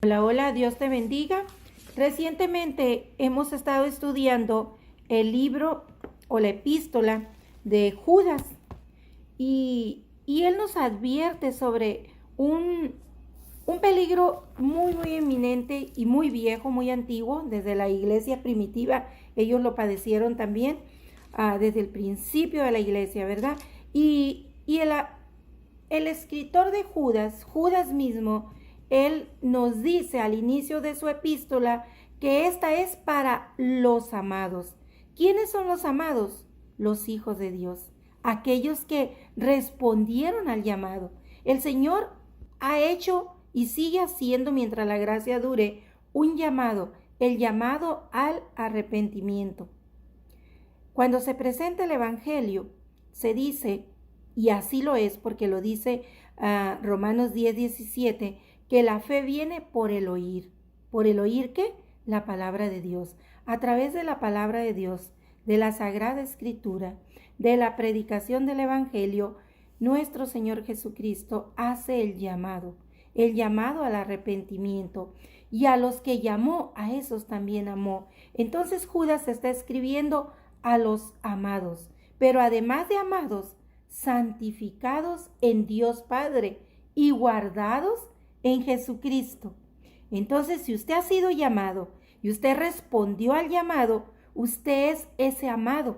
Hola, hola, Dios te bendiga. Recientemente hemos estado estudiando el libro o la epístola de Judas y él nos advierte sobre un peligro muy eminente y muy viejo, muy antiguo, desde la iglesia primitiva. Ellos lo padecieron también, desde el principio de la iglesia, ¿verdad? Y el escritor de Judas mismo, él nos dice al inicio de su epístola que esta es para los amados. ¿Quiénes son los amados? Los hijos de Dios, aquellos que respondieron al llamado. El Señor ha hecho y sigue haciendo, mientras la gracia dure, un llamado, el llamado al arrepentimiento. Cuando se presenta el Evangelio, se dice, y así lo es porque lo dice Romanos 10:17, que la fe viene por el oír. ¿Por el oír qué? La palabra de Dios. A través de la palabra de Dios, de la Sagrada Escritura, de la predicación del Evangelio, nuestro Señor Jesucristo hace el llamado al arrepentimiento. Y a los que llamó, a esos también amó. Entonces Judas está escribiendo a los amados, pero además de amados, santificados en Dios Padre y guardados en Jesucristo. Entonces, si usted ha sido llamado y usted respondió al llamado, usted es ese amado,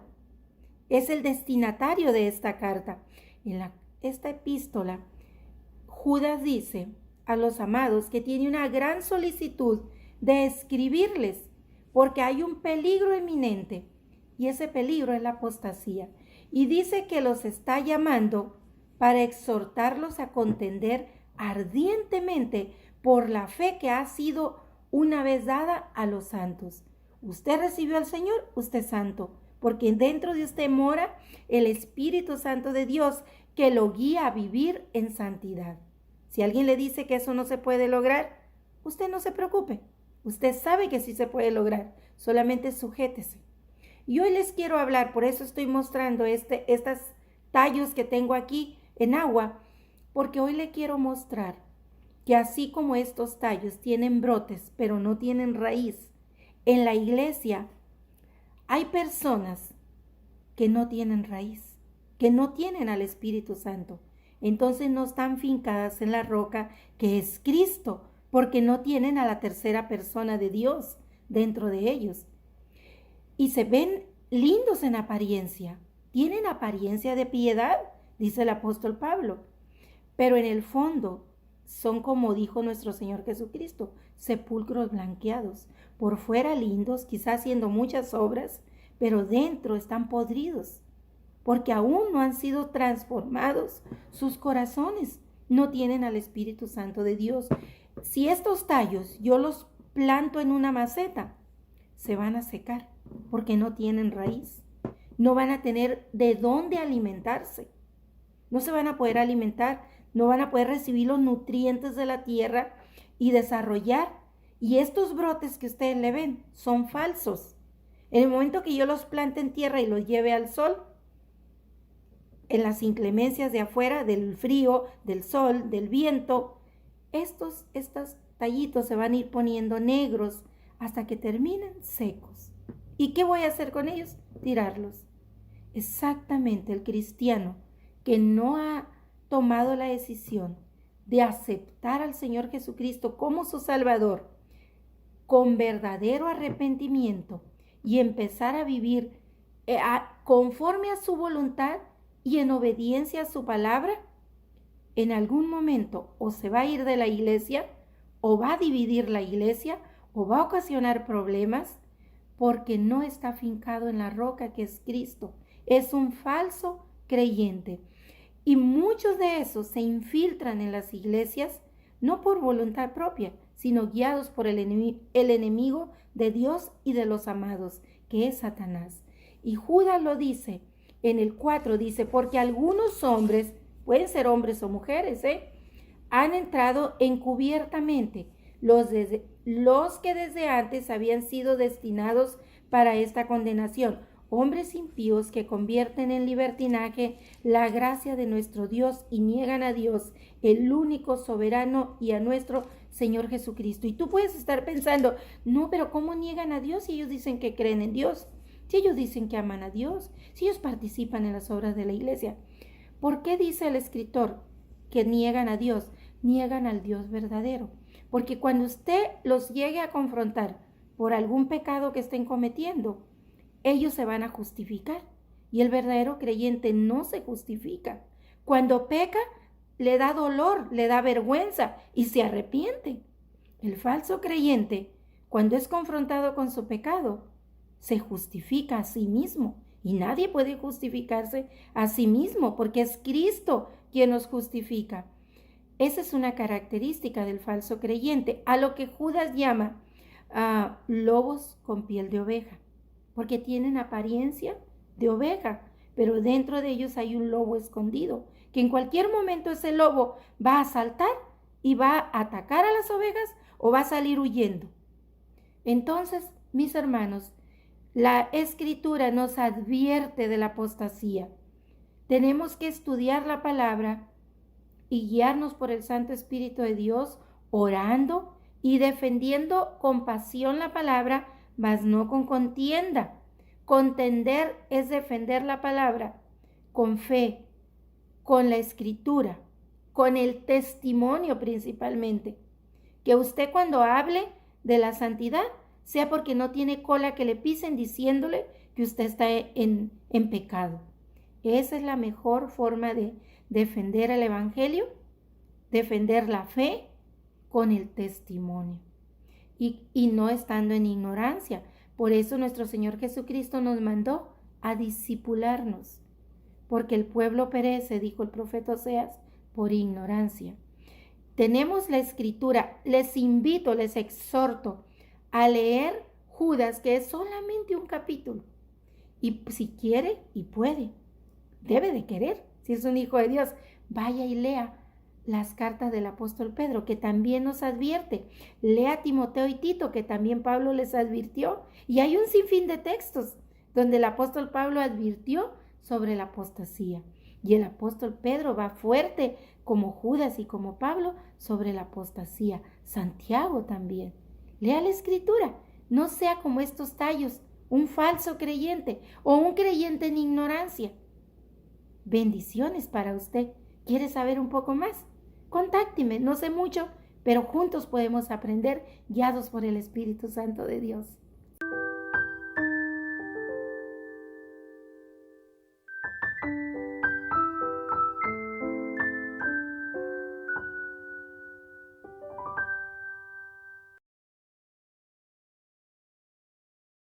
es el destinatario de esta carta. En esta epístola, Judas dice a los amados que tiene una gran solicitud de escribirles, porque hay un peligro eminente, y ese peligro es la apostasía. Y dice que los está llamando para exhortarlos a contender ardientemente por la fe que ha sido una vez dada a los santos. Usted recibió al Señor, usted es santo, porque dentro de usted mora el Espíritu Santo de Dios que lo guía a vivir en santidad. Si alguien le dice que eso no se puede lograr, usted no se preocupe. Usted sabe que sí se puede lograr, solamente sujétese. Y hoy les quiero hablar, por eso estoy mostrando estos tallos que tengo aquí en agua, porque hoy le quiero mostrar que así como estos tallos tienen brotes, pero no tienen raíz, en la iglesia hay personas que no tienen raíz, que no tienen al Espíritu Santo. Entonces no están fincadas en la roca que es Cristo, porque no tienen a la tercera persona de Dios dentro de ellos. Y se ven lindos en apariencia, tienen apariencia de piedad, dice el apóstol Pablo, pero en el fondo son, como dijo nuestro Señor Jesucristo, sepulcros blanqueados, por fuera lindos, quizás haciendo muchas obras, pero dentro están podridos, porque aún no han sido transformados sus corazones, no tienen al Espíritu Santo de Dios. Si estos tallos yo los planto en una maceta, se van a secar porque no tienen raíz. No van a tener de dónde alimentarse. No se van a poder alimentar, no van a poder recibir los nutrientes de la tierra y desarrollar. Y estos brotes que ustedes le ven son falsos. En el momento que yo los plante en tierra y los lleve al sol, en las inclemencias de afuera, del frío, del sol, del viento, estos tallitos se van a ir poniendo negros hasta que terminen secos. ¿Y qué voy a hacer con ellos? Tirarlos. Exactamente, el cristiano que no ha tomado la decisión de aceptar al Señor Jesucristo como su Salvador, con verdadero arrepentimiento y empezar a vivir conforme a su voluntad y en obediencia a su palabra, en algún momento o se va a ir de la iglesia, o va a dividir la iglesia, o va a ocasionar problemas, porque no está fincado en la roca que es Cristo. Es un falso creyente. Y muchos de esos se infiltran en las iglesias, no por voluntad propia, sino guiados por el enemigo de Dios y de los amados, que es Satanás. Y Judas lo dice, en el 4 dice, porque algunos hombres, pueden ser hombres o mujeres, han entrado encubiertamente, los que desde antes habían sido destinados para esta condenación, hombres impíos que convierten en libertinaje la gracia de nuestro Dios y niegan a Dios, el único soberano, y a nuestro Señor Jesucristo. Y tú puedes estar pensando, no, pero ¿cómo niegan a Dios si ellos dicen que creen en Dios? Si ellos dicen que aman a Dios, si ellos participan en las obras de la iglesia. ¿Por qué dice el escritor que niegan a Dios? Niegan al Dios verdadero. Porque cuando usted los llegue a confrontar por algún pecado que estén cometiendo, ellos se van a justificar. Y el verdadero creyente no se justifica. Cuando peca, le da dolor, le da vergüenza y se arrepiente. El falso creyente, cuando es confrontado con su pecado, se justifica a sí mismo. Y nadie puede justificarse a sí mismo porque es Cristo quien nos justifica. Esa es una característica del falso creyente, a lo que Judas llama lobos con piel de oveja, porque tienen apariencia de oveja, pero dentro de ellos hay un lobo escondido, que en cualquier momento ese lobo va a saltar y va a atacar a las ovejas o va a salir huyendo. Entonces, mis hermanos, la Escritura nos advierte de la apostasía. Tenemos que estudiar la palabra y guiarnos por el Santo Espíritu de Dios, orando y defendiendo con pasión la palabra, mas no con contienda. Contender es defender la palabra con fe, con la Escritura, con el testimonio principalmente. Que usted cuando hable de la santidad sea porque no tiene cola que le pisen diciéndole que usted está en pecado. Esa es la mejor forma de defender el Evangelio, defender la fe con el testimonio y no estando en ignorancia. Por eso nuestro Señor Jesucristo nos mandó a discipularnos, porque el pueblo perece, dijo el profeta Oseas, por ignorancia. Tenemos la Escritura, les invito, les exhorto a leer Judas, que es solamente un capítulo. Y si quiere y puede, debe de querer, si es un hijo de Dios, vaya y lea las cartas del apóstol Pedro, que también nos advierte. Lea Timoteo y Tito, que también Pablo les advirtió. Y hay un sinfín de textos donde el apóstol Pablo advirtió sobre la apostasía. Y el apóstol Pedro va fuerte, como Judas y como Pablo, sobre la apostasía. Santiago también. Lea la Escritura. No sea como estos tallos, un falso creyente o un creyente en ignorancia. Bendiciones para usted. ¿Quiere saber un poco más? Contácteme, no sé mucho, pero juntos podemos aprender, guiados por el Espíritu Santo de Dios.